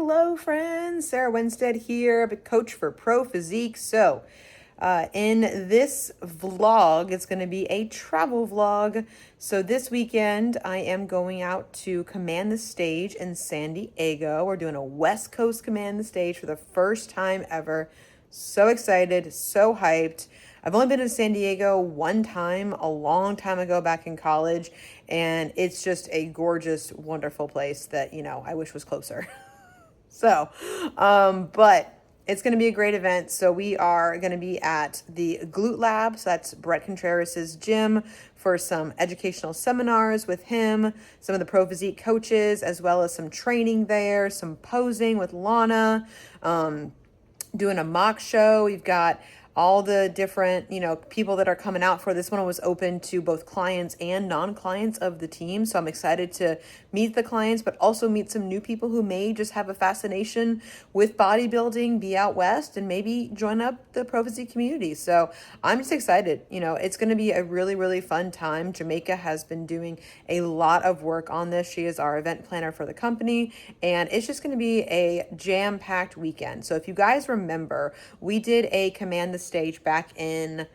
Hello, friends. Sarah Winstead here, a coach for Pro Physique. So, in this vlog, it's going to be a travel vlog. So this weekend, I am going out to Command the Stage in San Diego. We're doing a West Coast Command the Stage for the first time ever. So excited, so hyped. I've only been to San Diego one time, a long time ago back in college, and it's just a gorgeous, wonderful place that, I wish was closer. But it's going to be a great event. So we are going to be at the Glute Lab. So that's Bret Contreras' gym for some educational seminars with him, some of the Pro Physique coaches, as well as some training there, some posing with Lawna, doing a mock show. We've got all the different, people that are coming out for this one. Was open to both clients and non-clients of the team. So I'm excited to meet the clients, but also meet some new people who may just have a fascination with bodybuilding, be out west, and maybe join up the Pro Physique community. So I'm just excited. It's going to be a really, really fun time. Jamaica has been doing a lot of work on this. She is our event planner for the company, and it's just going to be a jam-packed weekend. So if you guys remember, we did a Command the Stage back in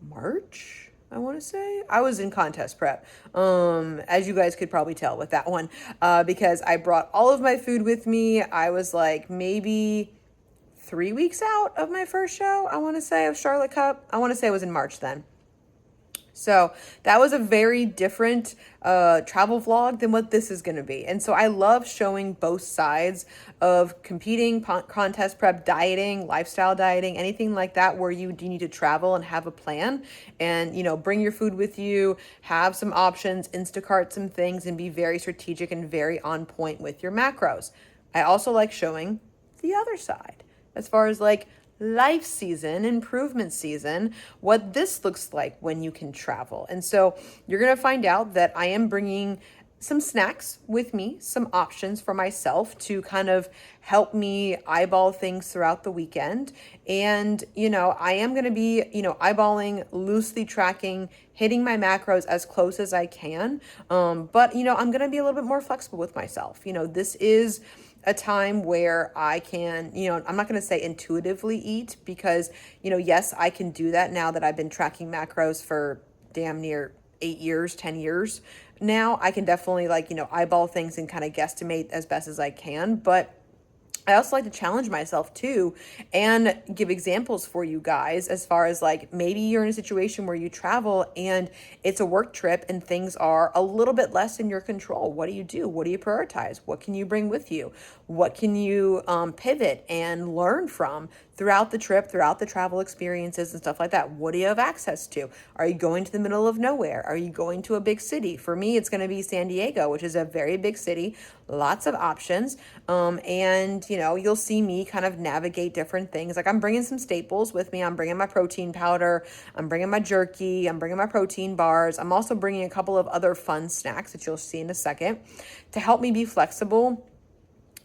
March, I want to say. I was in contest prep, as you guys could probably tell with that one, because I brought all of my food with me. I was like maybe 3 weeks out of my first show, I want to say, of Charlotte Cup. I want to say it was in March then. So that was a very different travel vlog than what this is going to be. And so I love showing both sides of competing, contest prep, dieting, lifestyle dieting, anything like that where you do need to travel and have a plan and, bring your food with you, have some options, Instacart some things, and be very strategic and very on point with your macros. I also like showing the other side as far as life season, improvement season, what this looks like when you can travel. And so you're going to find out that I am bringing some snacks with me, some options for myself to kind of help me eyeball things throughout the weekend. And, I am going to be, eyeballing, loosely tracking, hitting my macros as close as I can. But, I'm going to be a little bit more flexible with myself. This is a time where I can, I'm not going to say intuitively eat because, yes, I can do that now that I've been tracking macros for damn near 8 years, 10 years. Now I can definitely eyeball things and kind of guesstimate as best as I can. But I also like to challenge myself too and give examples for you guys as far as maybe you're in a situation where you travel and it's a work trip and things are a little bit less in your control. What do you do? What do you prioritize? What can you bring with you? What can you pivot and learn from throughout the trip, throughout the travel experiences and stuff like that? What do you have access to? Are you going to the middle of nowhere? Are you going to a big city? For me, it's going to be San Diego, which is a very big city, lots of options. And you'll see me kind of navigate different things. I'm bringing some staples with me. I'm bringing my protein powder. I'm bringing my jerky. I'm bringing my protein bars. I'm also bringing a couple of other fun snacks that you'll see in a second to help me be flexible,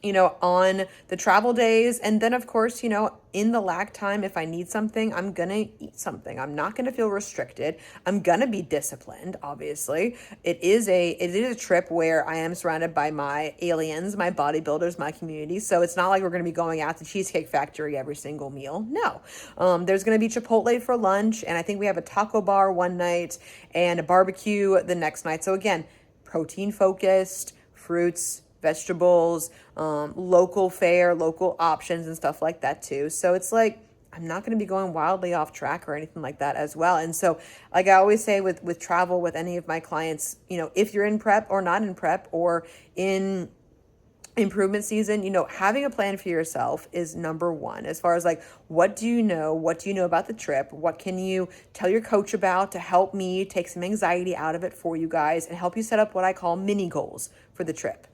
on the travel days. And then of course, in the lag time, if I need something, I'm going to eat something. I'm not going to feel restricted. I'm going to be disciplined. Obviously it is a trip where I am surrounded by my aliens, my bodybuilders, my community. So it's not like we're going to be going out to Cheesecake Factory every single meal. No, there's going to be Chipotle for lunch. And I think we have a taco bar one night and a barbecue the next night. So again, protein focused, fruits, vegetables, local fare, local options and stuff like that too. So it's I'm not going to be going wildly off track or anything like that as well. And so I always say with travel, with any of my clients, if you're in prep or not in prep or in improvement season, having a plan for yourself is number one. As far as what do you know about the trip? What can you tell your coach about to help me take some anxiety out of it for you guys and help you set up what I call mini goals for the trip?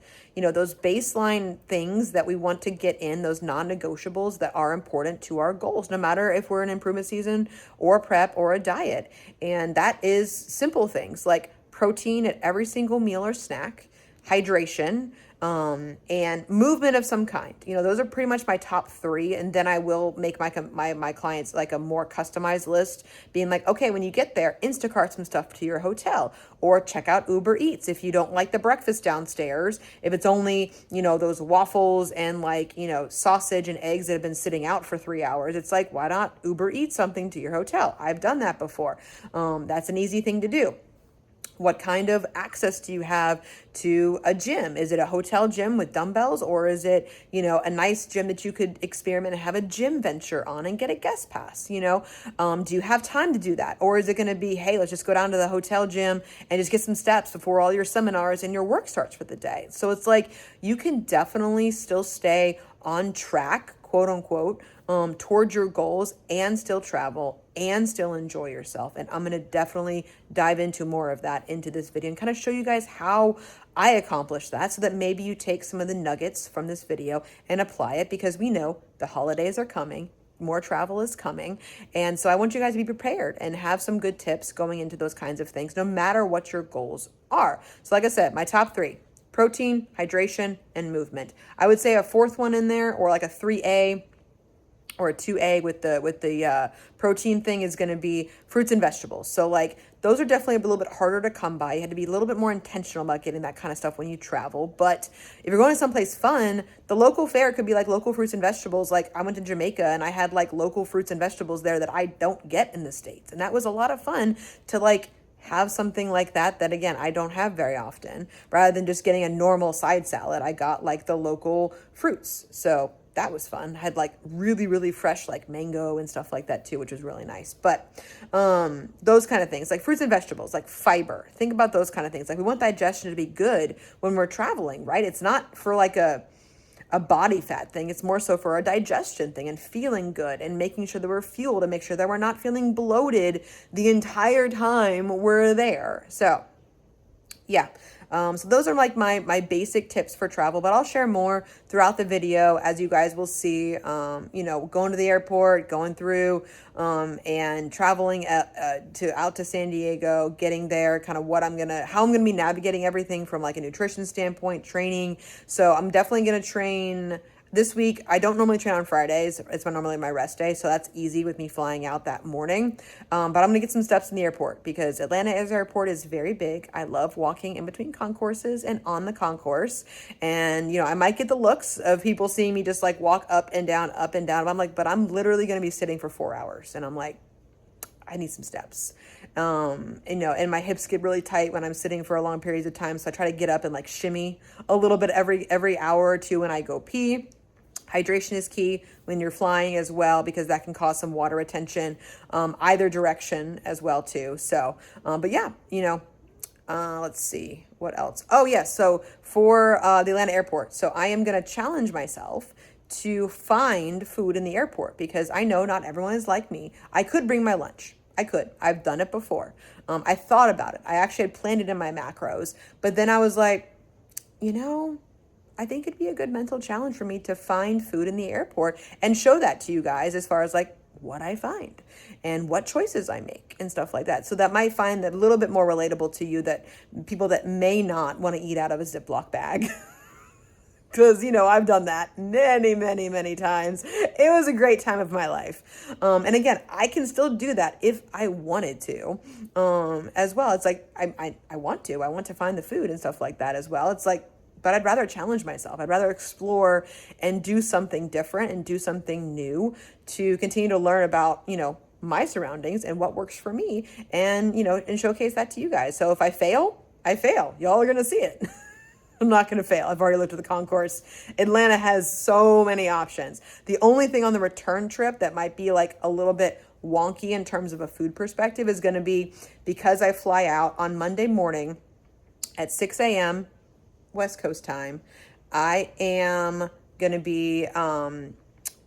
Those baseline things that we want to get in, those non-negotiables that are important to our goals, no matter if we're in improvement season or a prep or a diet. And that is simple things like protein at every single meal or snack, hydration, and movement of some kind. Those are pretty much my top three. And then I will make my clients like a more customized list, being like, okay, when you get there, Instacart some stuff to your hotel, or check out Uber Eats if you don't like the breakfast downstairs. If it's only, those waffles and like, sausage and eggs that have been sitting out for 3 hours, it's like, why not Uber Eat something to your hotel? I've done that before. That's an easy thing to do. What kind of access do you have to a gym? Is it a hotel gym with dumbbells, or is it, a nice gym that you could experiment and have a gym venture on and get a guest pass? Do you have time to do that? Or is it going to be, hey, let's just go down to the hotel gym and just get some steps before all your seminars and your work starts for the day? So it's like, you can definitely still stay on track, quote unquote, towards your goals and still travel and still enjoy yourself. And I'm going to definitely dive into more of that into this video and kind of show you guys how I accomplish that, so that maybe you take some of the nuggets from this video and apply it, because we know the holidays are coming. More travel is coming. And so I want you guys to be prepared and have some good tips going into those kinds of things, no matter what your goals are. So like I said, my top three: protein, hydration, and movement. I would say a fourth one in there, or like a 3A or a 2A with the protein thing, is going to be fruits and vegetables. So like, those are definitely a little bit harder to come by. You had to be a little bit more intentional about getting that kind of stuff when you travel. But if you're going to someplace fun, the local fare could be like local fruits and vegetables. Like, I went to Jamaica and I had like local fruits and vegetables there that I don't get in the States. And that was a lot of fun to like have something like that again, I don't have very often. Rather than just getting a normal side salad, I got like the local fruits. So that was fun. I had like really, really fresh like mango and stuff like that too, which was really nice. But those kind of things, like fruits and vegetables, like fiber. Think about those kind of things. Like, we want digestion to be good when we're traveling, right? It's not for like a body fat thing. It's more so for a digestion thing and feeling good and making sure that we're fueled and make sure that we're not feeling bloated the entire time we're there. So yeah. So those are like my basic tips for travel, but I'll share more throughout the video, as you guys will see, going to the airport, going through, and traveling out to San Diego, getting there, kind of how I'm going to be navigating everything from like a nutrition standpoint, training. So I'm definitely going to train this week. I don't normally train on Fridays. It's normally my rest day, so that's easy with me flying out that morning. But I'm going to get some steps in the airport, because Atlanta airport is very big. I love walking in between concourses and on the concourse. And, I might get the looks of people seeing me just like walk up and down. But I'm like, but I'm literally going to be sitting for 4 hours. And I'm like, I need some steps. And my hips get really tight when I'm sitting for a long periods of time. So I try to get up and like shimmy a little bit every hour or two when I go pee. Hydration is key when you're flying as well, because that can cause some water retention, either direction as well too. So, but yeah, let's see what else. Oh yeah. So for the Atlanta airport, so I am going to challenge myself to find food in the airport, because I know not everyone is like me. I could bring my lunch. I've done it before. I thought about it. I actually had planned it in my macros, but then I was like, I think it'd be a good mental challenge for me to find food in the airport and show that to you guys, as far as like what I find and what choices I make and stuff like that. So that might find that a little bit more relatable to you, that people that may not want to eat out of a Ziploc bag. Because, I've done that many, many, many times. It was a great time of my life. And again, I can still do that if I wanted to, as well. It's like, I want to find the food and stuff like that as well. It's like, but I'd rather challenge myself. I'd rather explore and do something different and do something new to continue to learn about, my surroundings and what works for me, and, and showcase that to you guys. So if I fail, I fail. Y'all are going to see it. I'm not going to fail. I've already looked at the concourse. Atlanta has so many options. The only thing on the return trip that might be like a little bit wonky in terms of a food perspective is going to be, because I fly out on Monday morning at 6 a.m. West Coast time, I am going to be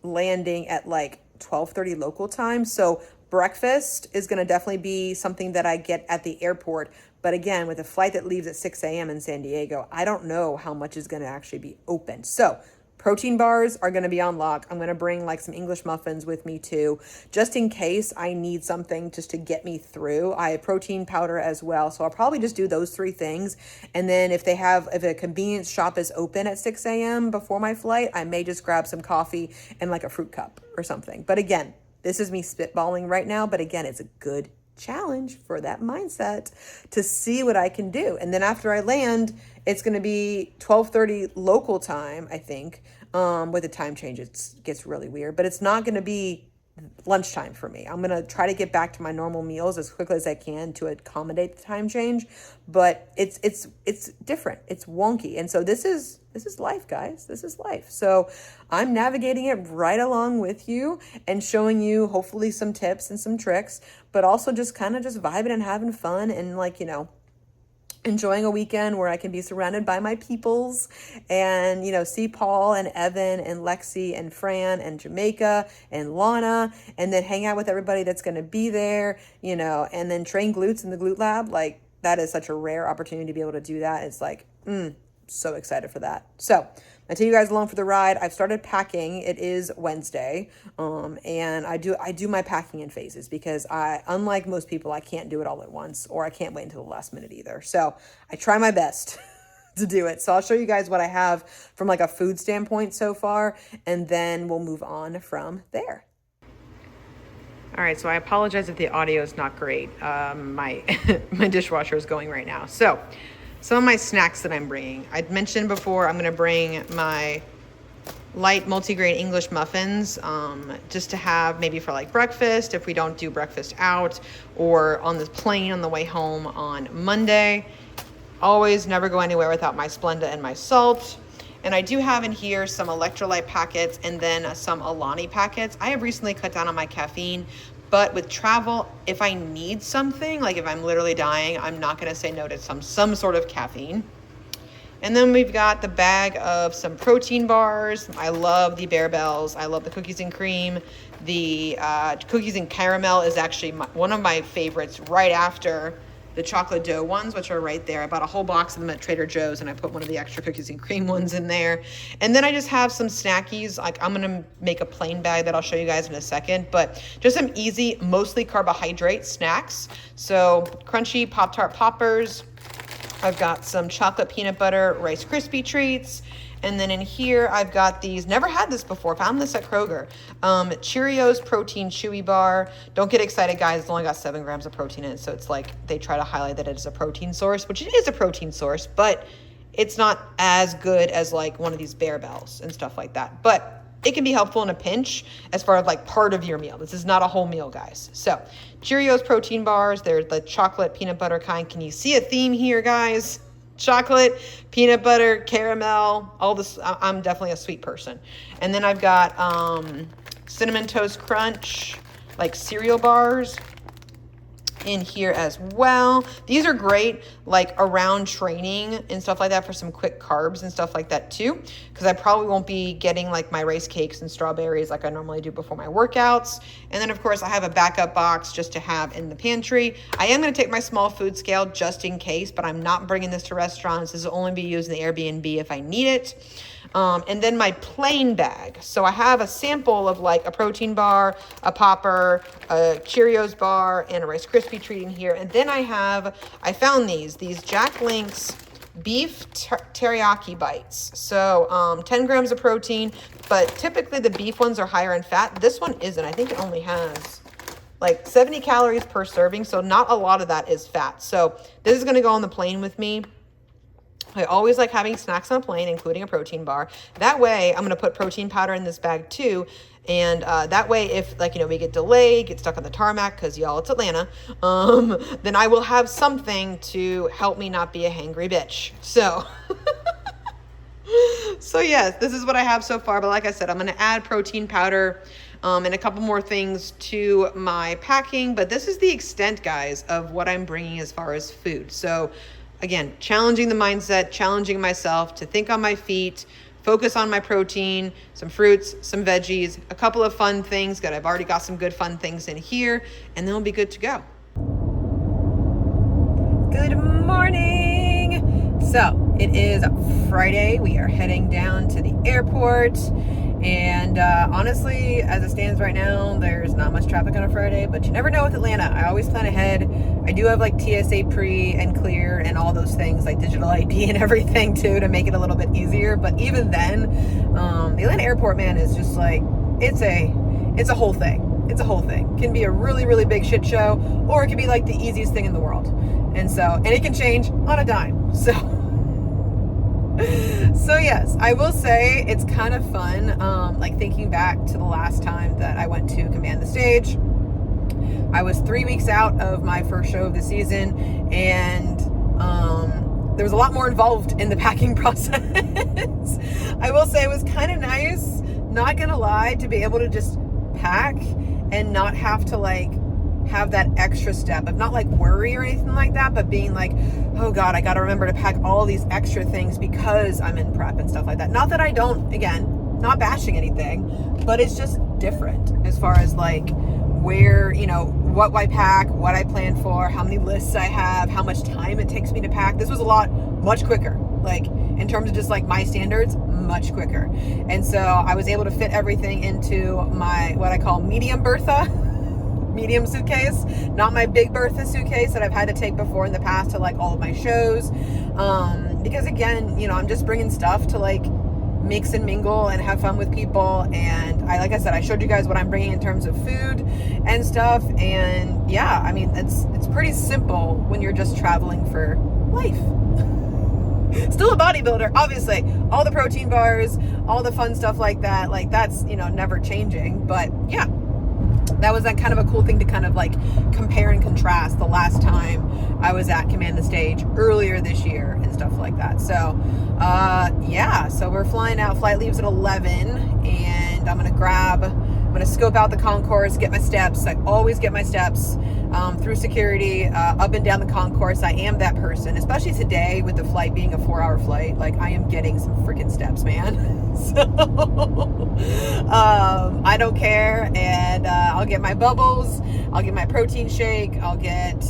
landing at like 12:30 local time. So breakfast is going to definitely be something that I get at the airport. But again, with a flight that leaves at 6 a.m. in San Diego, I don't know how much is going to actually be open. So Protein bars are going to be on lock. I'm going to bring like some English muffins with me too, just in case I need something just to get me through. I have protein powder as well. So I'll probably just do those 3 things. And then if a convenience shop is open at 6 a.m. before my flight, I may just grab some coffee and like a fruit cup or something. But again, this is me spitballing right now. But again, it's a good challenge for that mindset to see what I can do. And then after I land, it's going to be 12:30 local time, I think. With the time change, it gets really weird, but it's not going to be lunchtime for me. I'm going to try to get back to my normal meals as quickly as I can to accommodate the time change, but it's different. It's wonky. And so this is life, guys. This is life. So I'm navigating it right along with you and showing you hopefully some tips and some tricks, but also just kind of just vibing and having fun and like, enjoying a weekend where I can be surrounded by my peoples and, see Paul and Evan and Lexi and Fran and Jamaica and Lana, and then hang out with everybody that's going to be there, and then train glutes in the Glute Lab. Like, that is such a rare opportunity to be able to do that. It's like, so excited for that. So I take you guys along for the ride. I've started packing. It is Wednesday. And I do my packing in phases because unlike most people, I can't do it all at once, or I can't wait until the last minute either. So I try my best to do it. So I'll show you guys what I have from like a food standpoint so far, and then we'll move on from there. All right, so I apologize if the audio is not great. My dishwasher is going right now. So some of my snacks that I'm bringing. I'd mentioned before I'm gonna bring my light multigrain English muffins just to have maybe for like breakfast if we don't do breakfast out, or on the plane on the way home on Monday. Always never go anywhere without my Splenda and my salt. And I do have in here some electrolyte packets and then some Alani packets. I have recently cut down on my caffeine, but with travel, if I need something, like if I'm literally dying, I'm not gonna say no to some sort of caffeine. And then we've got the bag of some protein bars. I love the Bear Bells. I love the cookies and cream. The cookies and caramel is actually one of my favorites right after the chocolate dough ones, which are right there. I bought a whole box of them at Trader Joe's and I put one of the extra cookies and cream ones in there. And then I just have some snackies. Like I'm gonna make a plain bag that I'll show you guys in a second, but just some easy, mostly carbohydrate snacks. So crunchy Pop-Tart poppers. I've got some chocolate peanut butter Rice Krispie treats. And then in here, I've got these, never had this before, found this at Kroger. Cheerios protein chewy bar. Don't get excited, guys. It's only got 7 grams of protein in it. So it's like they try to highlight that it is a protein source, which it is a protein source, but it's not as good as like one of these Bear Bells and stuff like that. But it can be helpful in a pinch as far as like part of your meal. This is not a whole meal, guys. So Cheerios protein bars. They're the chocolate peanut butter kind. Can you see a theme here, guys? Chocolate, peanut butter, caramel, all this. I'm definitely a sweet person. And then I've got Cinnamon Toast Crunch, like cereal bars in here as well. These are great like around training and stuff like that for some quick carbs and stuff like that too, because I probably won't be getting like my rice cakes and strawberries like I normally do before my workouts. And then of course I have a backup box just to have in the pantry. I am going to take my small food scale just in case, but I'm not bringing this to restaurants. This will only be used in the Airbnb if I need it. And then my plain bag. So I have a sample of like a protein bar, a popper, a Cheerios bar, and a Rice Krispie treat in here. And then I found these Jack Link's beef teriyaki bites. So 10 grams of protein, but typically the beef ones are higher in fat. This one isn't. I think it only has like 70 calories per serving. So not a lot of that is fat. So this is going to go on the plane with me. I always like having snacks on a plane, including a protein bar. That way, I'm going to put protein powder in this bag too. And that way, if like, we get delayed, get stuck on the tarmac, because y'all, it's Atlanta, then I will have something to help me not be a hangry bitch. So, so yes, this is what I have so far. But like I said, I'm going to add protein powder and a couple more things to my packing. But this is the extent, guys, of what I'm bringing as far as food. So again, challenging the mindset, challenging myself to think on my feet, focus on my protein, some fruits, some veggies, a couple of fun things that I've already got some good fun things in here, and then we'll be good to go. Good morning. So it is Friday. We are heading down to the airport. And honestly, as it stands right now, there's not much traffic on a Friday, but you never know with Atlanta. I always plan ahead. I do have like TSA pre and clear and all those things, like digital ID and everything too, to make it a little bit easier. But even then, the Atlanta airport, man, is just like, it's a whole thing. It's a whole thing. It can be a really, really big shit show, or it can be like the easiest thing in the world. And it can change on a dime. So yes, I will say it's kind of fun, like thinking back to the last time that I went to Command the Stage. I was 3 weeks out of my first show of the season, and there was a lot more involved in the packing process. I will say it was kind of nice, not gonna lie, to be able to just pack and not have to like have that extra step of not like worry or anything like that, but being like, oh God, I got to remember to pack all these extra things because I'm in prep and stuff like that. Not that I don't, again, not bashing anything, but it's just different as far as like where, you know, what I pack, what I plan for, how many lists I have, how much time it takes me to pack. This was a lot, much quicker, like in terms of just like my standards, much quicker. And so I was able to fit everything into my, what I call medium Bertha, medium suitcase, not my big Bertha suitcase that I've had to take before in the past to like all of my shows. Because again, you know, I'm just bringing stuff to like mix and mingle and have fun with people. And like I said, I showed you guys what I'm bringing in terms of food and stuff. And yeah, I mean, it's pretty simple when you're just traveling for life. Still a bodybuilder, obviously. All the protein bars, all the fun stuff like that, like that's, you know, never changing. But yeah, that was that kind of a cool thing to kind of like compare and contrast the last time I was at Command the Stage earlier this year and stuff like that. So yeah, so we're flying out. Flight leaves at 11, and I'm gonna scope out the concourse, get my steps. I always get my steps through security, up and down the concourse. I am that person, especially today with the flight being a 4-hour flight. Like I am getting some freaking steps, man. So I don't care, and I'll get my bubbles, I'll get my protein shake, I'll get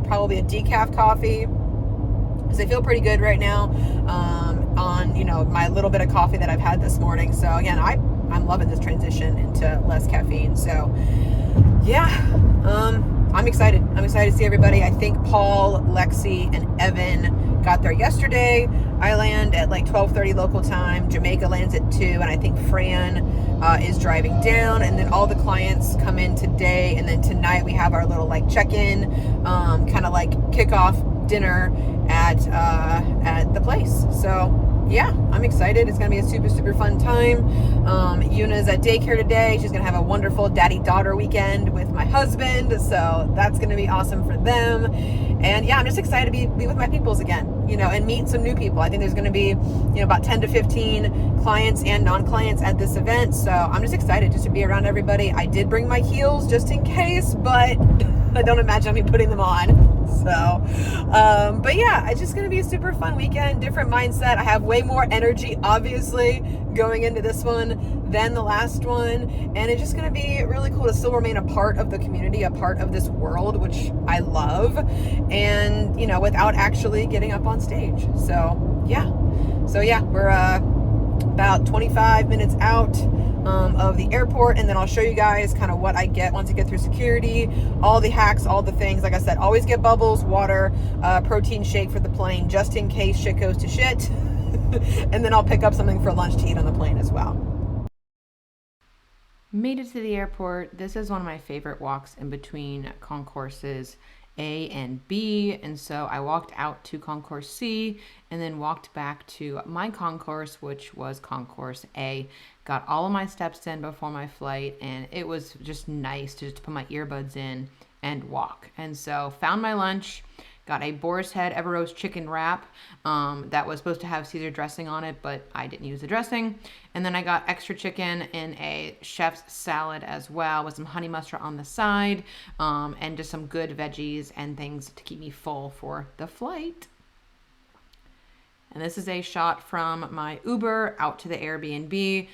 probably a decaf coffee, because I feel pretty good right now on, you know, my little bit of coffee that I've had this morning. So again, I'm loving this transition into less caffeine. So yeah, I'm excited. I'm excited to see everybody. I think Paul, Lexi, and Evan got there yesterday. I land at like 12:30 local time. Jamaica lands at 2, and I think Fran is driving down. And then all the clients come in today, and then tonight we have our little like check-in, kind of like kickoff dinner at the place. So yeah, I'm excited. It's gonna be a super, super fun time. Yuna's at daycare today. She's gonna have a wonderful daddy-daughter weekend with my husband, so that's gonna be awesome for them. And yeah, I'm just excited to be with my peoples again, you know, and meet some new people. I think there's gonna be, you know, about 10 to 15 clients and non-clients at this event, so I'm just excited just to be around everybody. I did bring my heels just in case, but I don't imagine I'll be putting them on. So, but yeah, it's just going to be a super fun weekend, different mindset. I have way more energy, obviously, going into this one than the last one. And it's just going to be really cool to still remain a part of the community, a part of this world, which I love. And, you know, without actually getting up on stage. So yeah, we're about 25 minutes out of the airport, and then I'll show you guys kind of what I get once I get through security, all the hacks, all the things. Like I said, always get bubbles, water, protein shake for the plane, just in case shit goes to shit. And then I'll pick up something for lunch to eat on the plane as well. Made it to the airport. This is one of my favorite walks in between concourses A and B, and so I walked out to concourse C and then walked back to my concourse, which was concourse A. Got all of my steps in before my flight, and it was just nice to just put my earbuds in and walk. And so found my lunch, got a boar's head Everose chicken wrap that was supposed to have Caesar dressing on it, but I didn't use the dressing. And then I got extra chicken in a chef's salad as well, with some honey mustard on the side, and just some good veggies and things to keep me full for the flight. And this is a shot from my Uber out to the Airbnb.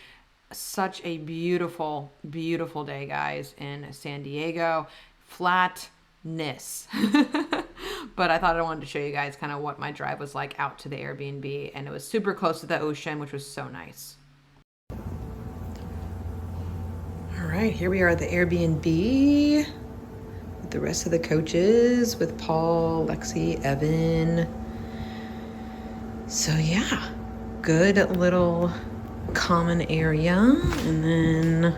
Such a beautiful, beautiful day, guys, in San Diego. Flatness. But I thought I wanted to show you guys kind of what my drive was like out to the Airbnb, and it was super close to the ocean, which was so nice. All right, here we are at the Airbnb with the rest of the coaches, with Paul, Lexi, Evan. So yeah, good little common area. And then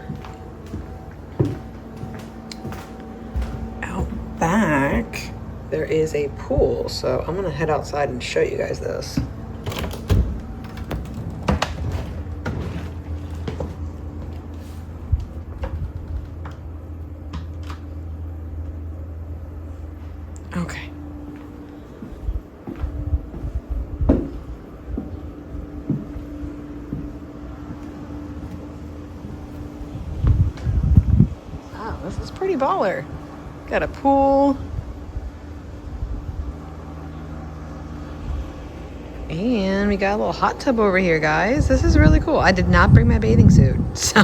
out back, there is a pool. So I'm gonna head outside and show you guys this. Okay. Wow, this is pretty baller. Got a pool. And we got a little hot tub over here, guys. This is really cool. I did not bring my bathing suit, so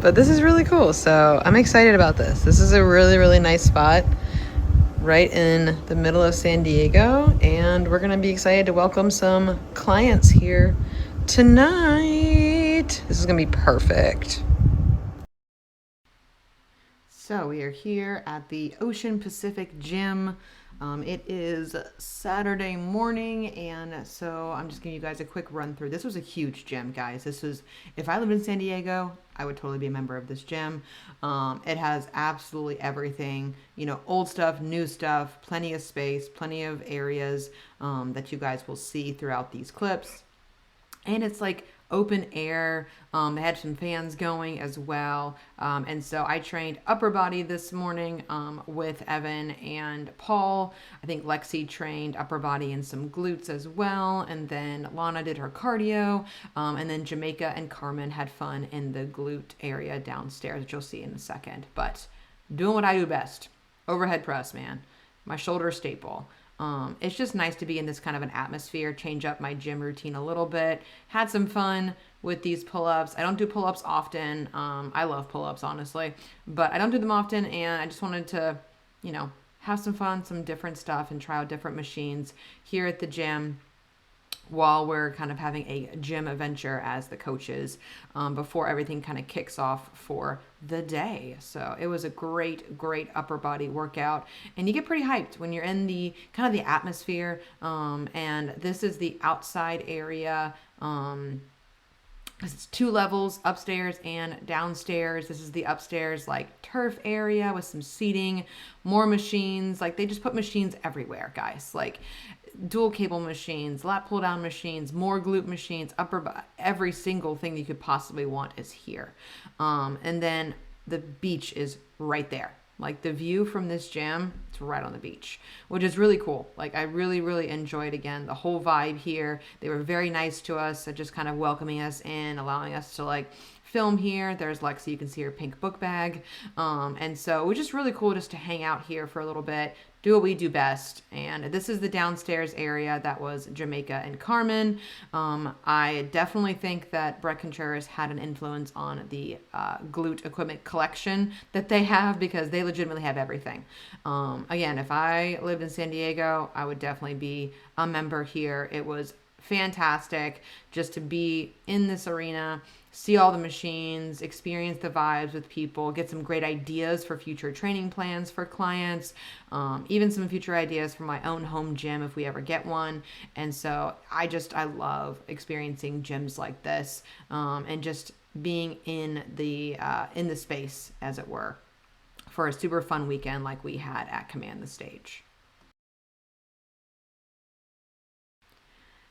but this is really cool. So I'm excited about this. This is a really, really nice spot right in the middle of San Diego, and we're gonna be excited to welcome some clients here tonight. This is gonna be perfect. So we are here at the Ocean Pacific Gym. It is Saturday morning, and so I'm just giving you guys a quick run through. This was a huge gym, guys. This was, if I lived in San Diego, I would totally be a member of this gym. It has absolutely everything, you know, old stuff, new stuff, plenty of space, plenty of areas that you guys will see throughout these clips. And it's like open air. They had some fans going as well. And so I trained upper body this morning with Evan and Paul. I think Lexi trained upper body and some glutes as well. And then Lana did her cardio. And then Jamaica and Carmen had fun in the glute area downstairs, which you'll see in a second. But doing what I do best. Overhead press, man. My shoulder staple. It's just nice to be in this kind of an atmosphere, change up my gym routine a little bit. Had some fun with these pull-ups. I don't do pull-ups often. I love pull-ups, honestly, but I don't do them often, and I just wanted to, you know, have some fun, some different stuff, and try out different machines here at the gym while we're kind of having a gym adventure as the coaches before everything kind of kicks off for the day. So it was a great upper body workout, and you get pretty hyped when you're in the kind of the atmosphere. And this is the outside area. It's 2 levels, upstairs and downstairs. This is the upstairs like turf area with some seating, more machines. Like they just put machines everywhere, guys. Like dual cable machines, lat pull down machines, more glute machines, every single thing that you could possibly want is here. And then the beach is right there. Like the view from this gym, it's right on the beach, which is really cool. Like I really enjoyed, again, the whole vibe here. They were very nice to us, just kind of welcoming us in, allowing us to like film here. There's Lexi, you can see her pink book bag. And so it was just really cool just to hang out here for a little bit, do what we do best. And this is the downstairs area. That was Jamaica and Carmen. I definitely think that Bret Contreras had an influence on the glute equipment collection that they have, because they legitimately have everything. Again, if I lived in San Diego, I would definitely be a member here. It was fantastic just to be in this arena, see all the machines, experience the vibes with people, get some great ideas for future training plans for clients, even some future ideas for my own home gym if we ever get one. And so I love experiencing gyms like this, and just being in the space, as it were, for a super fun weekend like we had at Command the Stage.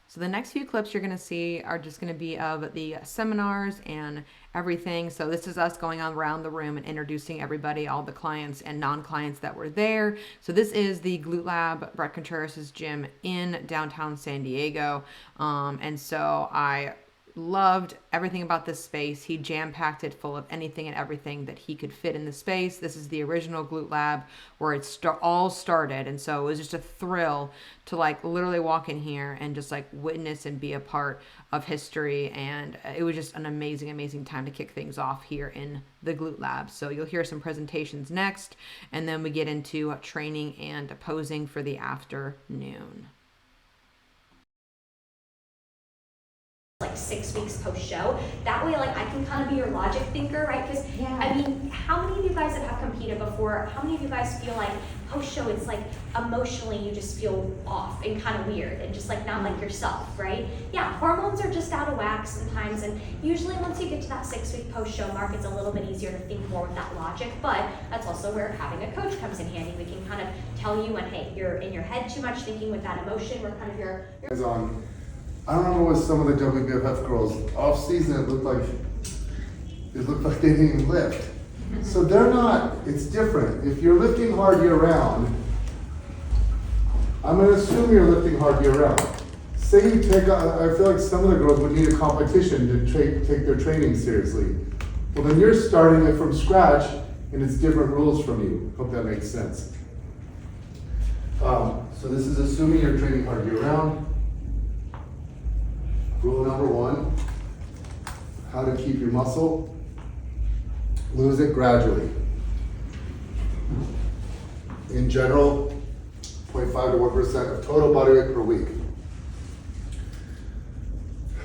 So the next few clips you're going to see are just going to be of the seminars and everything. So this is us going around the room and introducing everybody, all the clients and non-clients that were there. So this is the Glute Lab, Bret Contreras' gym in downtown San Diego. And so I loved everything about this space. He jam-packed it full of anything and everything that he could fit in the space. This is the original Glute Lab where it all started. And so it was just a thrill to like literally walk in here and just like witness and be a part of history. And it was just an amazing, amazing time to kick things off here in the Glute Lab. So you'll hear some presentations next, and then we get into training and posing for the afternoon. Like 6 weeks post-show. That way, like, I can kind of be your logic thinker, right? Because, I mean, how many of you guys that have competed before, how many of you guys feel like post-show, it's like emotionally you just feel off and kind of weird and just like not like yourself, right? Yeah, hormones are just out of whack sometimes, and usually once you get to that 6 week post-show mark, it's a little bit easier to think more with that logic, but that's also where having a coach comes in handy. We can kind of tell you when, hey, you're in your head too much thinking with that emotion. We're kind of your I remember with some of the WBFF girls, off season it looked like they didn't even lift. So they're not, it's different. If you're lifting hard year round, I'm gonna assume you're lifting hard year round. Say you take, I feel like some of the girls would need a competition to take their training seriously. Well, then you're starting it from scratch and it's different rules from you. Hope that makes sense. So this is assuming you're training hard year round. Rule number 1, how to keep your muscle, lose it gradually. In general, 0.5 to 1% of total body weight per week.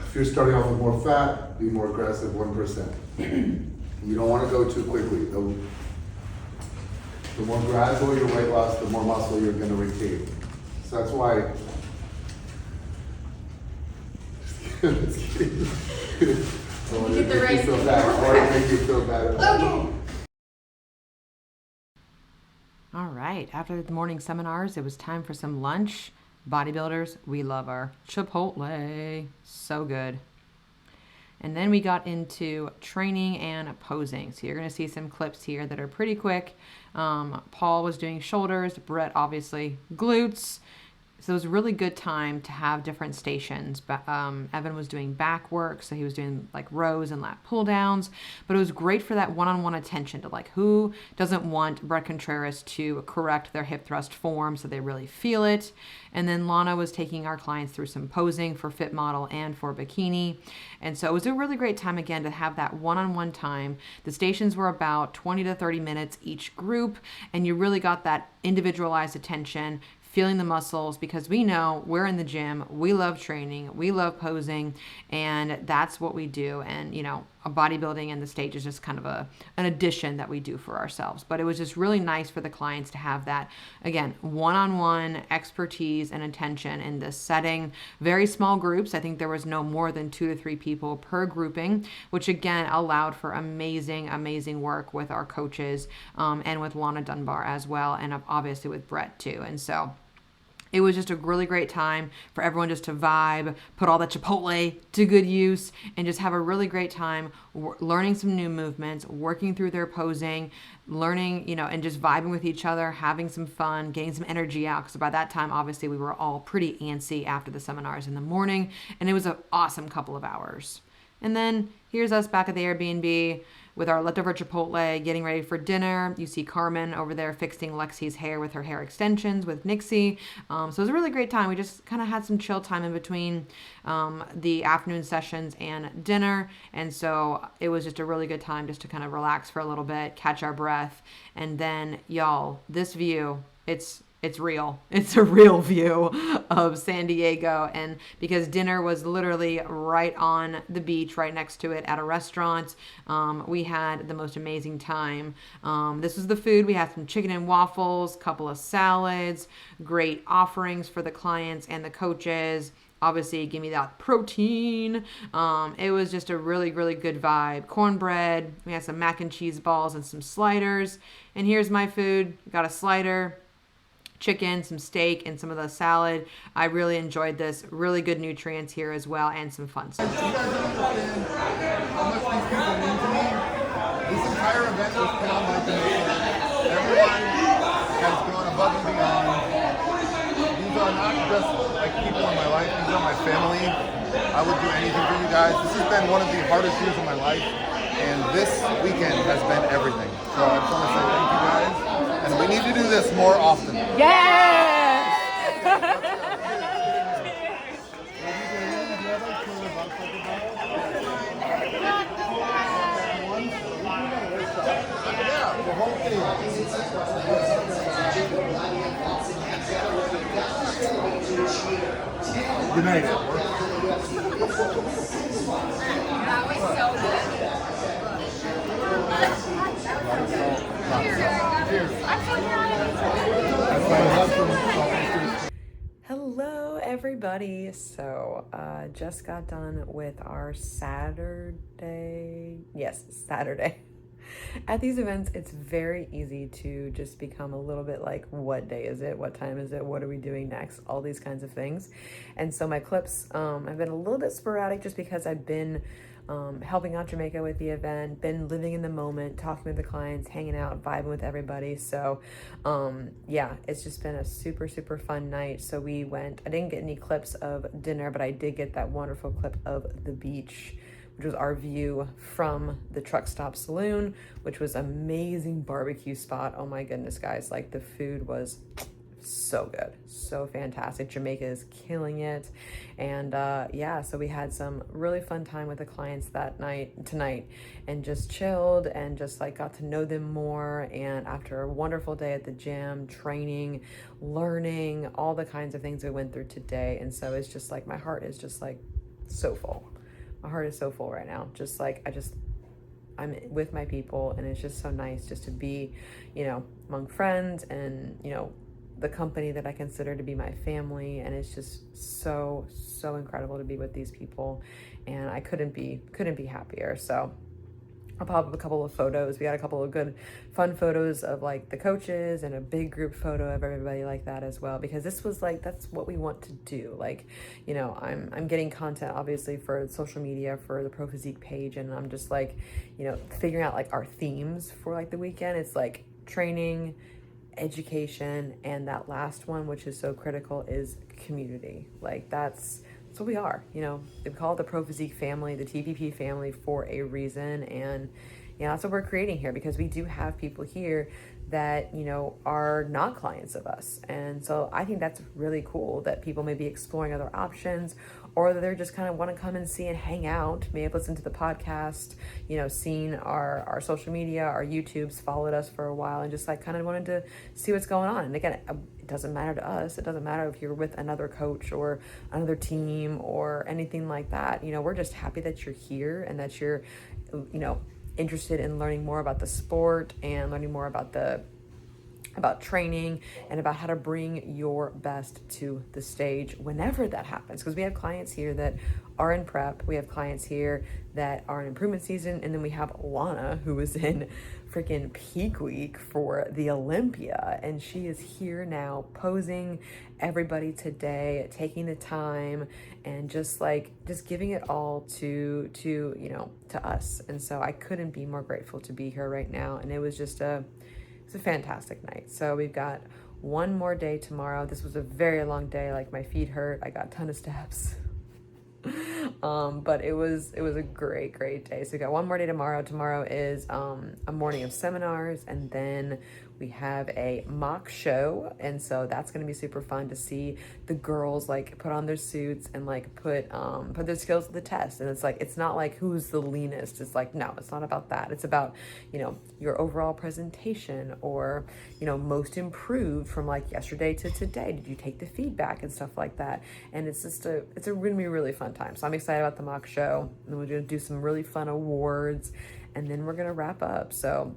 If you're starting off with more fat, be more aggressive, 1%. You don't want to go too quickly. The more gradual your weight loss, the more muscle you're going to retain. So that's why Just kidding. I want to make you feel bad. I want to make you feel bad. Okay. All right, after the morning seminars, it was time for some lunch. Bodybuilders, we love our Chipotle. So good. And then we got into training and posing. So you're going to see some clips here that are pretty quick. Paul was doing shoulders, Bret obviously glutes. So it was a really good time to have different stations. But Evan was doing back work, so he was doing like rows and lat pull downs. But it was great for that one-on-one attention to like who doesn't want Bret Contreras to correct their hip thrust form so they really feel it. And then Lawna was taking our clients through some posing for Fit Model and for Bikini. And so it was a really great time again to have that one-on-one time. The stations were about 20 to 30 minutes each group, and you really got that individualized attention, feeling the muscles, because we know we're in the gym, we love training, we love posing, and that's what we do. And you know, a bodybuilding and the stage is just kind of an addition that we do for ourselves. But it was just really nice for the clients to have that, again, one-on-one expertise and attention in this setting. Very small groups. I think there was no more than 2 to 3 people per grouping, which again allowed for amazing, amazing work with our coaches and with Lawna Dunbar as well, and obviously with Bret too. And so it was just a really great time for everyone just to vibe, put all that Chipotle to good use, and just have a really great time learning some new movements, working through their posing, learning, you know, and just vibing with each other, having some fun, getting some energy out. Because by that time, obviously, we were all pretty antsy after the seminars in the morning, and it was an awesome couple of hours. And then here's us back at the Airbnb with our leftover Chipotle, getting ready for dinner. You see Carmen over there fixing Lexi's hair with her hair extensions with Nixie. So it was a really great time. We just kind of had some chill time in between the afternoon sessions and dinner. And so it was just a really good time just to kind of relax for a little bit, catch our breath. And then, y'all, this view, it's real. It's a real view of San Diego. And because dinner was literally right on the beach, right next to it at a restaurant, we had the most amazing time. This was the food. We had some chicken and waffles, couple of salads, great offerings for the clients and the coaches. Obviously, give me that protein. It was just a really, really good vibe. Cornbread. We had some mac and cheese balls and some sliders. And here's my food. Got a slider, chicken, some steak, and some of the salad. I really enjoyed this. Really good nutrients here as well, and some fun stuff. You guys understand how much these people mean to me? This entire event was put on by commission. Everyone has gone above and beyond. These are not just like people in my life, these are my family. I would do anything for you guys, this has been one of the hardest years of my life, and this weekend has been everything. So I just want to say thank you guys, and we need to do this more often. Yes! Good night. That was so good. Cheers. I'm so proud. Hello, everybody. So, just got done with our Saturday. Yes, Saturday. At these events, it's very easy to just become a little bit like, what day is it? What time is it? What are we doing next? All these kinds of things. And so my clips have been a little bit sporadic just because I've been helping out Jamaica with the event, been living in the moment, talking with the clients, hanging out, vibing with everybody. So yeah, it's just been a super, super fun night. So we went, I didn't get any clips of dinner, but I did get that wonderful clip of the beach, which was our view from the Truck Stop Saloon, which was amazing barbecue spot. Oh my goodness, guys, like the food was so good, so fantastic. Jamaica is killing it. And yeah, so we had some really fun time with the clients tonight, and just chilled and just like got to know them more. And after a wonderful day at the gym, training, learning, all the kinds of things we went through today. And so it's just like, my heart is just like so full. My heart is so full right now. Just like, I'm with my people, and it's just so nice just to be, you know, among friends and, you know, the company that I consider to be my family. And it's just so, so incredible to be with these people. And I couldn't be happier. So I'll pop up a couple of photos. We got a couple of good, fun photos of like the coaches, and a big group photo of everybody like that as well, because this was like, that's what we want to do. Like, you know, I'm getting content obviously for social media, for the Pro Physique page. And I'm just like, you know, figuring out like our themes for like the weekend. It's like training, education, and that last one, which is so critical, is community. Like that's what we are, you know. They call it the Pro Physique family, the TPP family, for a reason. And you know, that's what we're creating here, because we do have people here that, you know, are not clients of us. And so I think that's really cool that people may be exploring other options, or that they're just kind of want to come and see and hang out, may have listened to the podcast, you know, seen our social media, our YouTubes, followed us for a while, and just like kind of wanted to see what's going on. And again, it doesn't matter to us. It doesn't matter if you're with another coach or another team or anything like that. You know, we're just happy that you're here and that you're, you know, interested in learning more about the sport and learning more about training and about how to bring your best to the stage whenever that happens. Because we have clients here that are in prep, we have clients here that are in improvement season, and then we have Lana, who is in freaking peak week for the Olympia, and she is here now posing everybody today, taking the time and just giving it all to you know, to us. And so I couldn't be more grateful to be here right now. And it was just it's a fantastic night. So we've got one more day tomorrow. This was a very long day. Like, my feet hurt. I got a ton of steps. But it was a great day. So we got one more day tomorrow. Tomorrow is a morning of seminars, and then we have a mock show. And so that's going to be super fun to see the girls like put on their suits and like put their skills to the test. And it's like, it's not like who's the leanest. It's like, no, it's not about that. It's about, you know, your overall presentation, or, you know, most improved from like yesterday to today. Did you take the feedback and stuff like that? And it's just it's going to be a really fun time. So I'm excited about the mock show, and we're going to do some really fun awards, and then we're going to wrap up. So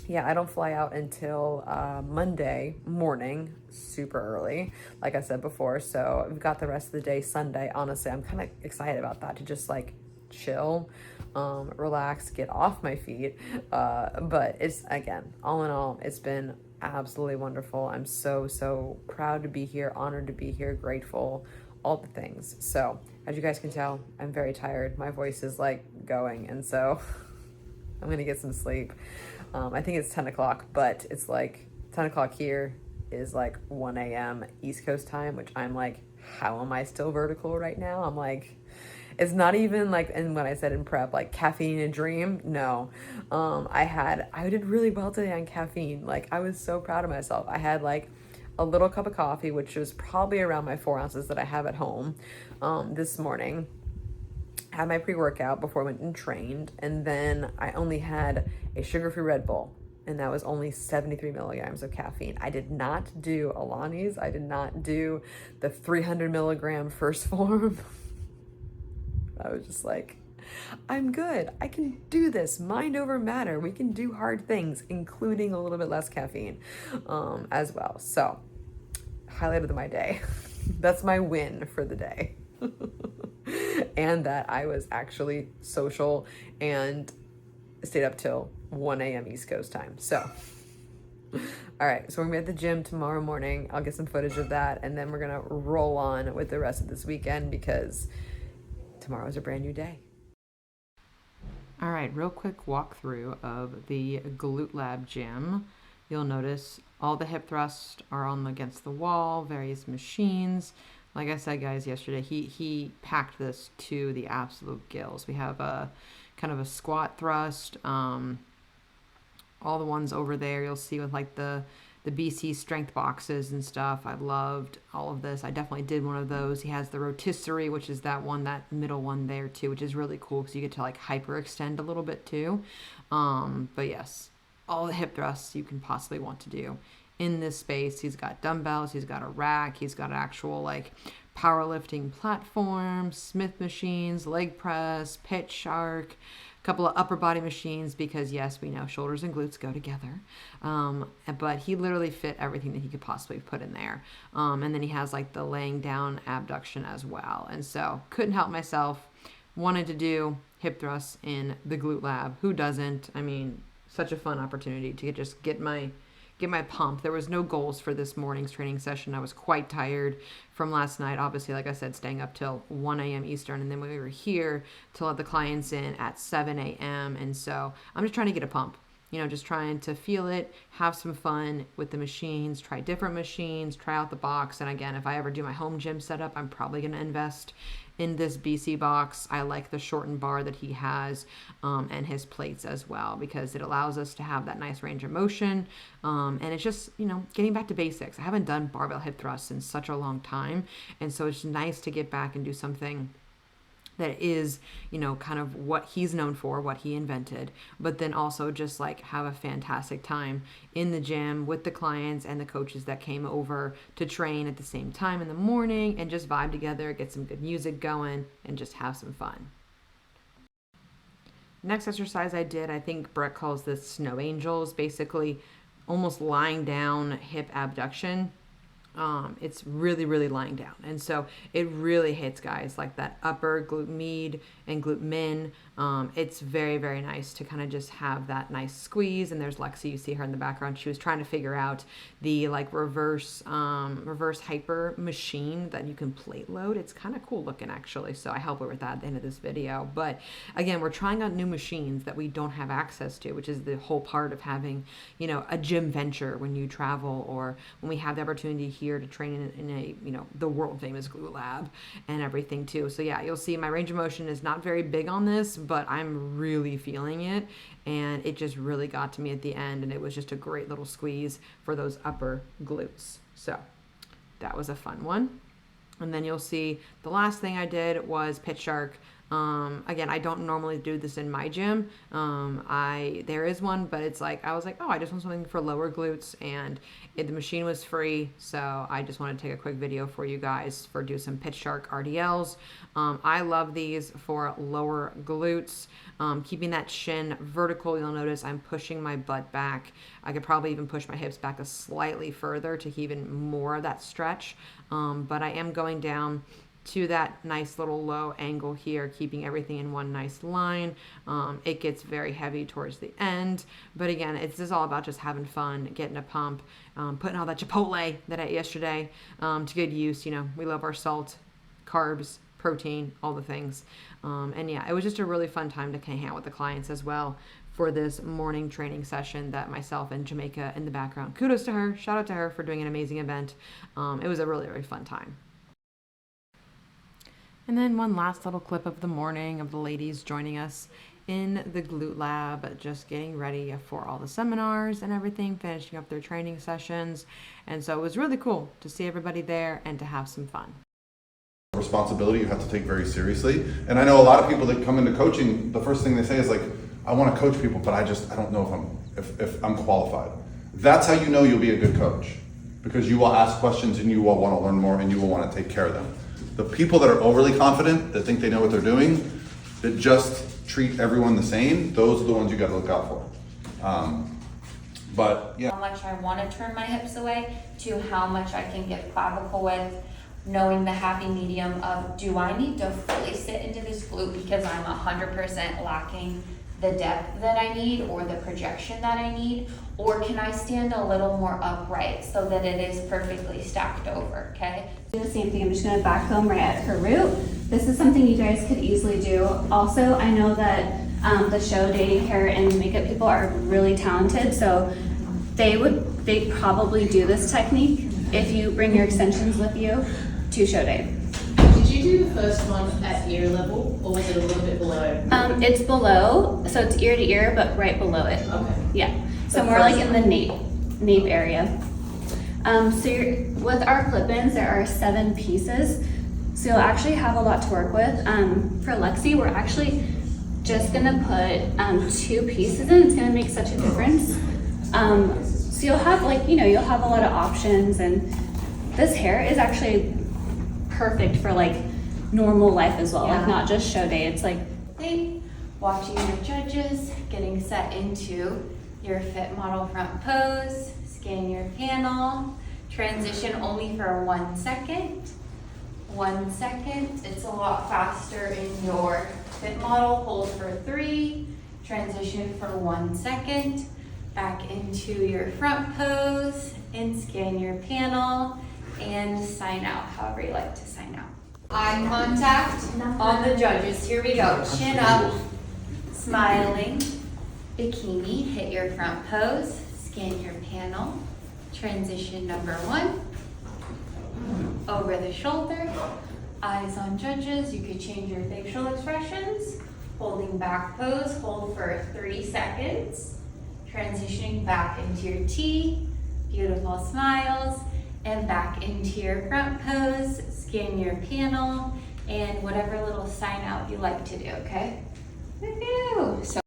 yeah, I don't fly out until Monday morning, super early, like I said before. So we've got the rest of the day Sunday. Honestly, I'm kind of excited about that, to just like chill, relax, get off my feet. But it's, again, all in all, it's been absolutely wonderful. I'm so proud to be here, honored to be here, grateful, all the things. So as you guys can tell, I'm very tired. My voice is like going, and so I'm gonna get some sleep. I think it's 10 o'clock, but it's like 10 o'clock here is like 1 a.m. East Coast time, which I'm like, how am I still vertical right now? I'm like, It's not even like, and when I said in prep, like caffeine a dream, no. I did really well today on caffeine. Like I was so proud of myself. I had like a little cup of coffee, which was probably around my 4 ounces that I have at home this morning. Had my pre-workout before I went and trained, and then I only had a sugar-free Red Bull, and that was only 73 milligrams of caffeine. I did not do Alani's. I did not do the 300 milligram first form. I was just like, I'm good. I can do this. Mind over matter. We can do hard things, including a little bit less caffeine as well. So, highlight of my day. That's my win for the day. And that I was actually social and stayed up till 1 a.m. East Coast time. So, all right. So we're gonna be at the gym tomorrow morning. I'll get some footage of that, and then we're gonna roll on with the rest of this weekend because tomorrow's a brand new day. All right, real quick walkthrough of the Glute Lab gym. You'll notice all the hip thrusts are on against the wall, various machines. Like I said, guys, yesterday, he packed this to the absolute gills. We have a kind of a squat thrust. All the ones over there you'll see with like the BC strength boxes and stuff. I loved all of this. I definitely did one of those. He has the rotisserie, which is that middle one there too, which is really cool because you get to like hyperextend a little bit too. But yes, all the hip thrusts you can possibly want to do in this space. He's got dumbbells, he's got a rack, he's got actual like powerlifting platforms, Smith machines, leg press, pitch shark, a couple of upper body machines because yes, we know shoulders and glutes go together. But he literally fit everything that he could possibly put in there. And then he has like the laying down abduction as well. And so couldn't help myself, wanted to do hip thrusts in the Glute Lab. Who doesn't? I mean, such a fun opportunity to just get my pump. There was no goals for this morning's training session. I was quite tired from last night. Obviously, like I said, staying up till 1 a.m. Eastern. And then we were here to let the clients in at 7 a.m. And so I'm just trying to get a pump. You know, just trying to feel it, have some fun with the machines, try different machines, try out the box. And again, if I ever do my home gym setup, I'm probably going to invest in this BC box. I like the shortened bar that he has and his plates as well because it allows us to have that nice range of motion. And it's just, you know, getting back to basics. I haven't done barbell hip thrusts in such a long time. And so it's nice to get back and do something that is, you know, kind of what he's known for, what he invented, but then also just like have a fantastic time in the gym with the clients and the coaches that came over to train at the same time in the morning and just vibe together, get some good music going and just have some fun. Next exercise I did, I think Bret calls this snow angels, basically almost lying down hip abduction. It's really, really lying down. And so it really hits guys like that upper glute med and glute min. It's very, very nice to kind of just have that nice squeeze. And there's Lexi, you see her in the background. She was trying to figure out the like reverse hyper machine that you can plate load. It's kind of cool looking actually. So I help her with that at the end of this video. But again, we're trying out new machines that we don't have access to, which is the whole part of having, you know, a gym venture when you travel or when we have the opportunity here to train in a, you know, the world famous Glute Lab and everything too. So yeah, you'll see my range of motion is not very big on this, but I'm really feeling it. And it just really got to me at the end. And it was just a great little squeeze for those upper glutes. So that was a fun one. And then you'll see the last thing I did was pitch shark. Again, I don't normally do this in my gym. There is one, but it's like, I was like, oh, I just want something for lower glutes and the machine was free. So I just want to take a quick video for you guys for do some pitch shark RDLs. I love these for lower glutes, keeping that shin vertical. You'll notice I'm pushing my butt back. I could probably even push my hips back a slightly further to even more of that stretch. But I am going down to that nice little low angle here, keeping everything in one nice line. It gets very heavy towards the end, but again, it's just all about just having fun, getting a pump, putting all that Chipotle that I ate yesterday to good use. You know, we love our salt, carbs, protein, all the things. And yeah, it was just a really fun time to hang out with the clients as well for this morning training session that myself and Jamaica in the background. Kudos to her, shout out to her for doing an amazing event. It was a really, really fun time. And then one last little clip of the morning of the ladies joining us in the Glute Lab, just getting ready for all the seminars and everything, finishing up their training sessions. And so it was really cool to see everybody there and to have some fun. Responsibility you have to take very seriously. And I know a lot of people that come into coaching, the first thing they say is like, I want to coach people, but I don't know if I'm qualified. That's how you know you'll be a good coach, because you will ask questions and you will want to learn more and you will want to take care of them. The people that are overly confident, that think they know what they're doing, that just treat everyone the same, those are the ones you got to look out for. But yeah. How much I want to turn my hips away to how much I can give clavicle width, knowing the happy medium of, do I need to fully sit into this glute because I'm 100% lacking the depth that I need or the projection that I need, or can I stand a little more upright so that it is perfectly stacked over, okay? Do the same thing. I'm just going to back comb right at her root. This is something you guys could easily do. Also, I know that the show day hair and makeup people are really talented, so they probably do this technique if you bring your extensions with you to show day. Did you do the first one at ear level, or was it a little bit below? It's below, so it's ear to ear, but right below it. Okay. Yeah, so more like in the nape area. With our clip-ins, there are 7 pieces, so you'll actually have a lot to work with. For Lexi, we're actually just gonna put 2 pieces in. It's gonna make such a difference. So you'll have you'll have a lot of options, and this hair is actually perfect for like normal life as well, like not just show day. It's like Watching your judges, getting set into your fit model front pose, scan your panel, transition only for 1 second. 1 second, it's a lot faster in your fit model. Hold for 3, transition for 1 second, back into your front pose, and scan your panel, and sign out, however you like to sign out. Eye contact on the judges. Here we go. Chin up, smiling, bikini. Hit your front pose, scan your panel, transition number 1. Over the shoulder, eyes on judges. You could change your facial expressions. Holding back pose, hold for 3 seconds. Transitioning back into your T, beautiful smiles, and back into your front pose, scan your panel, and whatever little sign out you like to do, okay? Woo-hoo! So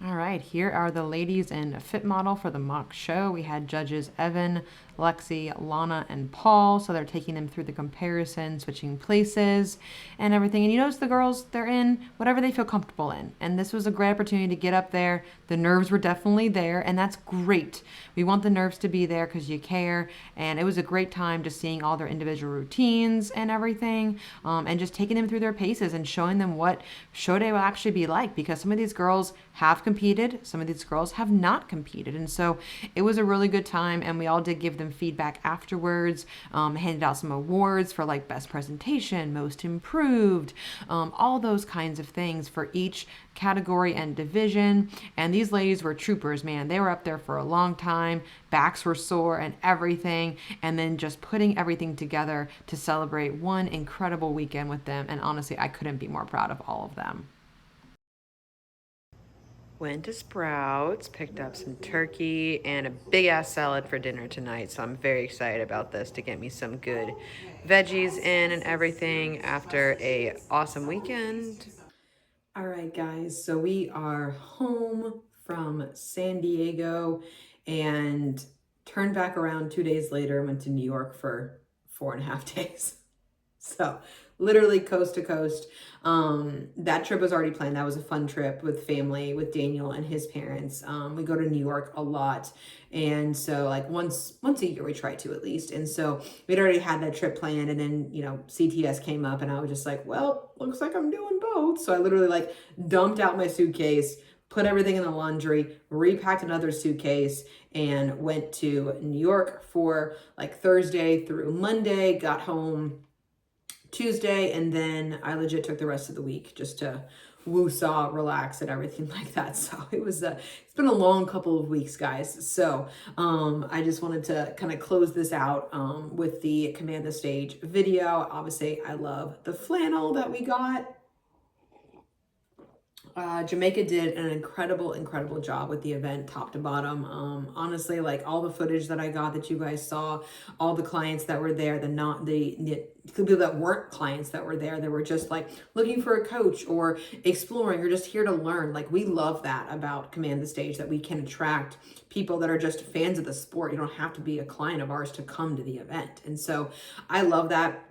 All right, here are the ladies in fit model for the mock show. We had judges Evan, Lexi, Lana, and Paul. So they're taking them through the comparison, switching places and everything. And you notice the girls, they're in whatever they feel comfortable in. And this was a great opportunity to get up there. The nerves were definitely there, and that's great. We want the nerves to be there because you care. And it was a great time just seeing all their individual routines and everything, and just taking them through their paces and showing them what show day will actually be like, because some of these girls have competed, some of these girls have not competed. And so it was a really good time, and we all did give them feedback afterwards, handed out some awards for like best presentation, most improved, all those kinds of things for each category and division. And these ladies were troopers, man. They were up there for a long time, backs were sore and everything, and then just putting everything together to celebrate one incredible weekend with them. And honestly, I couldn't be more proud of all of them. Went to Sprouts, picked up some turkey and a big ass salad for dinner tonight. So I'm very excited about this to get me some good veggies in and everything after a awesome weekend. All right, guys. So we are home from San Diego and turned back around 2 days later, went to New York for 4.5 days. So literally coast to coast. That trip was already planned. That was a fun trip with family, with Daniel and his parents. We go to New York a lot. And so like once a year we try to at least. And so we'd already had that trip planned, and then, you know, CTS came up and I was just like, well, looks like I'm doing both. So I literally like dumped out my suitcase, put everything in the laundry, repacked another suitcase, and went to New York for like Thursday through Monday, got home Tuesday, and then I legit took the rest of the week just to woo-saw, relax, and everything like that. So it's been a long couple of weeks, guys. So I just wanted to kind of close this out with the Command the Stage video. Obviously, I love the flannel that we got. Jamaica did an incredible job with the event, top to bottom. Honestly, like all the footage that I got that you guys saw, all the clients that were there, the people that weren't clients that were there, they were just like looking for a coach or exploring or just here to learn. Like we love that about Command the Stage, that we can attract people that are just fans of the sport. You don't have to be a client of ours to come to the event. And so I love that.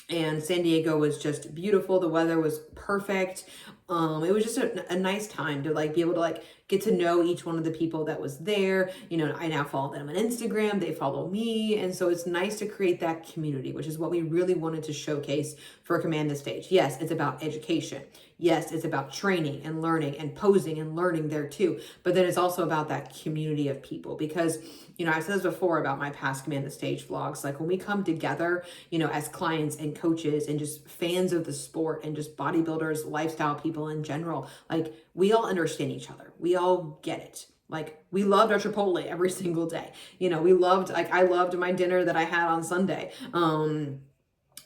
And San Diego was just beautiful. The weather was perfect. It was just a nice time to like be able to like get to know each one of the people that was there. You know, I now follow them on Instagram, they follow me. And so it's nice to create that community, which is what we really wanted to showcase for Command the Stage. Yes, it's about education. Yes, it's about training and learning and posing and learning there too. But then it's also about that community of people, because, you know, I've said this before about my past Command the Stage vlogs, like when we come together, you know, as clients and coaches and just fans of the sport and just bodybuilders, lifestyle people in general, like we all understand each other. We all get it. Like we loved our Chipotle every single day. You know, we loved, like I loved my dinner that I had on Sunday.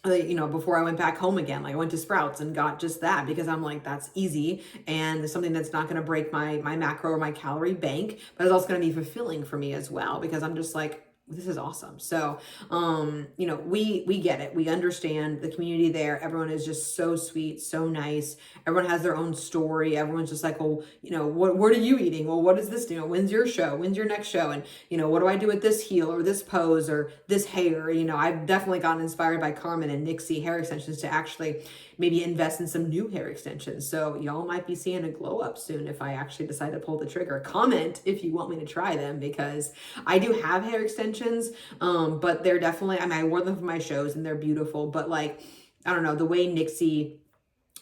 You know, before I went back home again, like I went to Sprouts and got just that because I'm like, that's easy. And there's something that's not going to break my macro or my calorie bank, but it's also going to be fulfilling for me as well, because I'm just like, this is awesome. So, you know, we get it. We understand the community there. Everyone is just so sweet, so nice. Everyone has their own story. Everyone's just like, well, you know, what are you eating? Well, what is this? You know, when's your show? When's your next show? And, you know, what do I do with this heel or this pose or this hair? You know, I've definitely gotten inspired by Carmen and Nixie hair extensions to actually maybe invest in some new hair extensions. So y'all might be seeing a glow up soon if I actually decide to pull the trigger. Comment if you want me to try them, because I do have hair extensions, but they're definitely, I mean, I wore them for my shows and they're beautiful, but like, I don't know, the way Nixie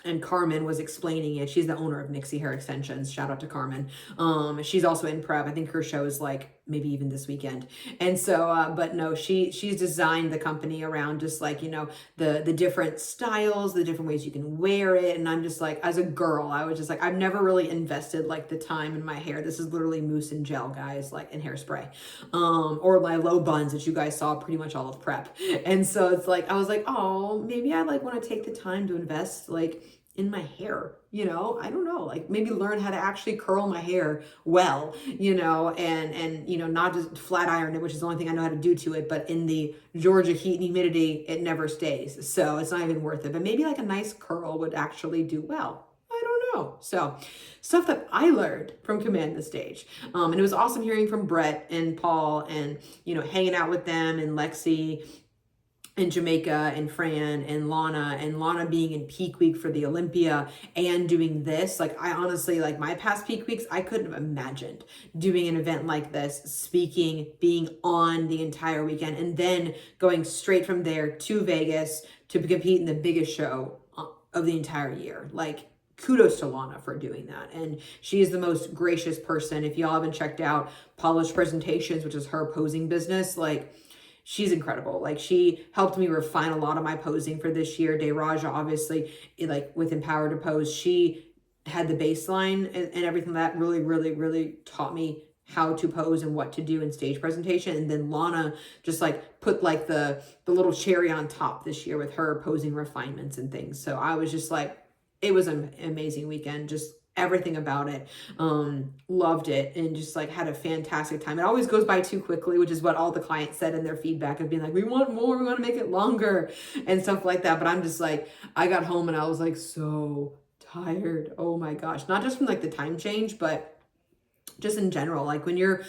and Carmen was explaining it, she's the owner of Nixie Hair Extensions. Shout out to Carmen. She's also in prep. I think her show is like maybe even this weekend. And so, but no, she's designed the company around just like, you know, the different styles, the different ways you can wear it. And I'm just like, as a girl, I was just like, I've never really invested like the time in my hair. This is literally mousse and gel, guys, like in hairspray, or my low buns that you guys saw pretty much all of prep. And so it's like, I was like, oh, maybe I like want to take the time to invest like in my hair, you know, I don't know, like maybe learn how to actually curl my hair well, you know, and, you know, not just flat iron it, which is the only thing I know how to do to it, but in the Georgia heat and humidity, it never stays. So it's not even worth it, but maybe like a nice curl would actually do well. I don't know. So stuff that I learned from Command the Stage. And it was awesome hearing from Bret and Paul and, you know, hanging out with them and Lexi and Jamaica and Fran and Lawna being in peak week for the Olympia and doing this. Like I honestly, like my past peak weeks, I couldn't have imagined doing an event like this, speaking, being on the entire weekend, and then going straight from there to Vegas to compete in the biggest show of the entire year. Like kudos to Lawna for doing that. And she is the most gracious person. If y'all haven't checked out Polished Presentations, which is her posing business, like she's incredible. Like she helped me refine a lot of my posing for this year. Raja, obviously, like with Empower to Pose, she had the baseline and everything that really taught me how to pose and what to do in stage presentation. And then Lawna just like put like the little cherry on top this year with her posing refinements and things. So I was just like, it was an amazing weekend. Just everything about it. Loved it and just like had a fantastic time. It always goes by too quickly, which is what all the clients said in their feedback of being like, we want more, we want to make it longer and stuff like that. But I'm just like, I got home and I was like so tired. Oh my gosh. Not just from like the time change, but just in general, like when you're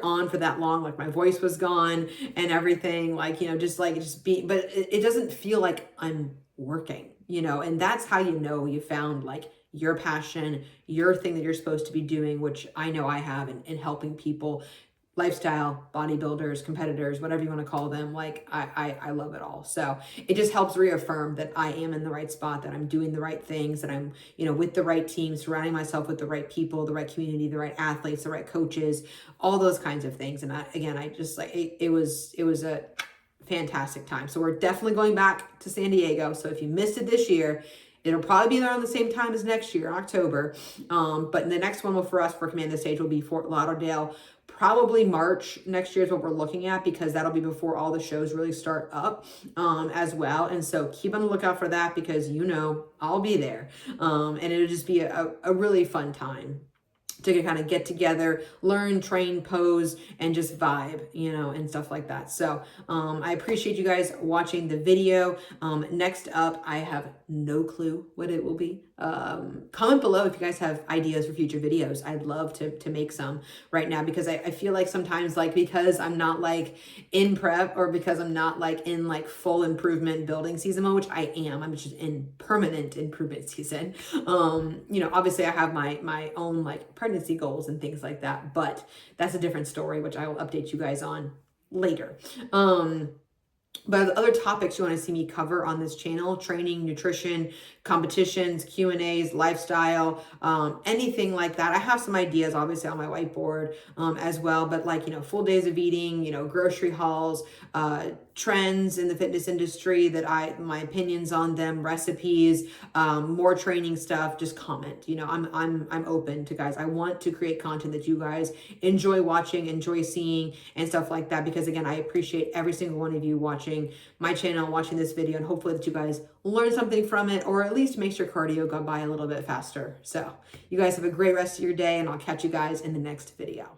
on for that long, like my voice was gone and everything, like, you know, but it doesn't feel like I'm working, you know, and that's how you know you found like your passion, your thing that you're supposed to be doing, which I know I have in helping people, lifestyle, bodybuilders, competitors, whatever you want to call them. Like I love it all. So it just helps reaffirm that I am in the right spot, that I'm doing the right things, that I'm, you know, with the right team, surrounding myself with the right people, the right community, the right athletes, the right coaches, all those kinds of things. And I just like, it was a fantastic time. So we're definitely going back to San Diego. So if you missed it this year, It'll probably be around the same time as next year, October. But the next one for us for Command the Stage will be Fort Lauderdale. Probably March next year is what we're looking at, because that'll be before all the shows really start up as well. And so keep on the lookout for that, because I'll be there. And it'll just be a really fun time to kind of get together, learn, train, pose, and just vibe, and stuff like that. So I appreciate you guys watching the video. Next up, I have no clue what it will be. Comment below if you guys have ideas for future videos. I'd love to make some right now, because I feel like sometimes, like, because I'm not like in prep, or because I'm not like in like full improvement building season mode, which I am. I'm just in permanent improvement season. Obviously I have my own like pregnancy goals and things like that, but that's a different story, which I will update you guys on later. But other topics you want to see me cover on this channel: training, nutrition, competitions, Q&As, lifestyle, anything like that. I have some ideas obviously on my whiteboard as well, but like, full days of eating, grocery hauls, trends in the fitness industry my opinions on them, recipes, more training stuff, just comment. I'm open to guys. I want to create content that you guys enjoy watching, enjoy seeing, and stuff like that, because again, I appreciate every single one of you watching my channel, watching this video, and hopefully that you guys learn something from it, or at least makes your cardio go by a little bit faster. So you guys have a great rest of your day, and I'll catch you guys in the next video.